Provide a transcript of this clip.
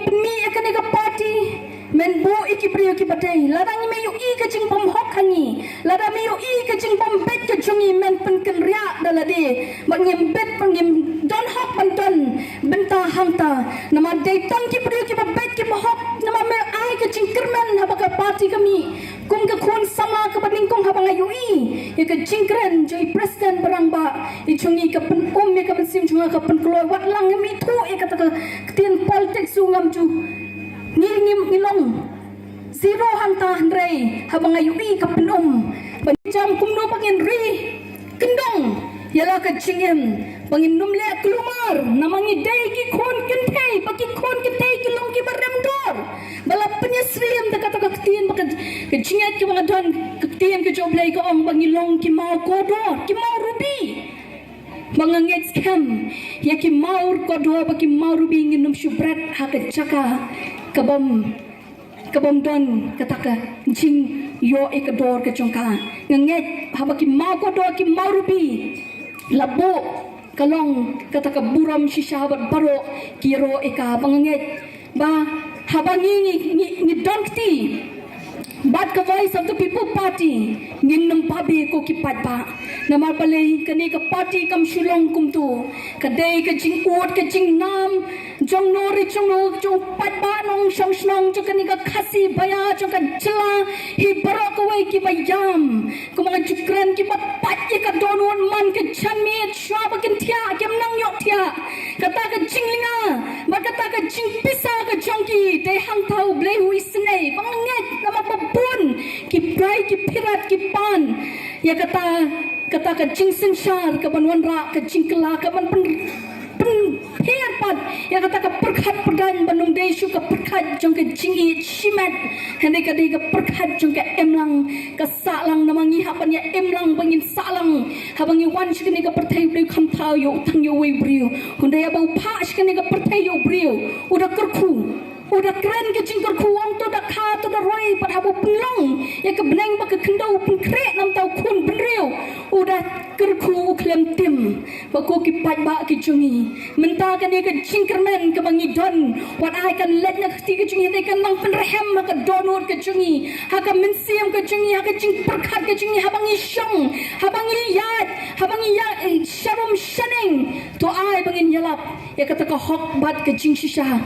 penmi akan ega party men bo iki brio ki badai ladang me yu I ke jing pom hok hangi ladang me yu I ke jing pom bet ke jungi men pen ken ria dalade bangim bet bangim don hok banton benta hangta nama dai ton ki brio ki bet ki hok nama me ai ke jing kermen habaka party kami kum ke khun sama ke bading kong habang yu I ke jing kren joi president barang ba I jungi ke pen me ke sim junga ke pen kloy wat lang mi thu e ka ta tien politik sungam chu ngilong zero hanta handrei habang ayu I ka penum jam kumno pangin ri kendong yala ka chingem pangin numle kelumar namangi dai ki khon kentei bagi khon kentei ki long ki barem dor bala penyesrim ta kata ketien baka ke chingat ki mga don ketien ke joblay ko ang bangi long ki mau kodor ki mau rubi manganget scam ya ki mau kodor baki mau rubi nginum syubrat ha ke chaka kabom don kataka jing yo ekador ke chongka nganget habaki mau ko do ki mau rubi labo kalong kataka buram shishabat baro kiro eka banganget ba habangi ni donkti bat ka voice of the people party nginum pabe ko ki patba namar balai kane ka party kam shulong kumtu kadai ka jing ut ka jing nam jong nori jong no jong patba nong shong snong jong kane ka khasi baya jong ka chla hi barok wai ki bayam ko mga jukran ki pat ye ka donon man ka chami chwa ba kin thia kem nang yok thia kata ka jing linga ba kata ka jing pisa ka jongki dai hang thau blai hui snei banget nama pun ki prai ki pirat ki pan ya kata ka jing senshar ka ban wanra ka jing kela ka ban pen her pat ya kata ka perkhat pedan banung desu ka perkhat jong ka jing I shimat hande ka dei ka perkhat jong ka emlang ka salang namangi hapan ya emlang bangin salang habangi wan shikni ka perthai bri kham thau yo thang yo wei brio hunde ya bau pha shikni ka perthai yo brio udah kerku udah keren ke jing kerku am to da kha to da roi pat habu penlong ya ka benang ba ka kendau pen krek nam tau khun benrio udah kerku klem tim ba ko ki pat ba ki jungi menta kan ya ka jing kermen ka bangi don wat ai kan let na ti ka jungi ne kan mang pen rehem ka donor ka jungi ha ka mensiam ka jungi ha ka jing perkhat ka jungi ha bangi shong ha bangi yat sharum shaneng to ai bangin yalap ya kata ka hok bat ka jing shisha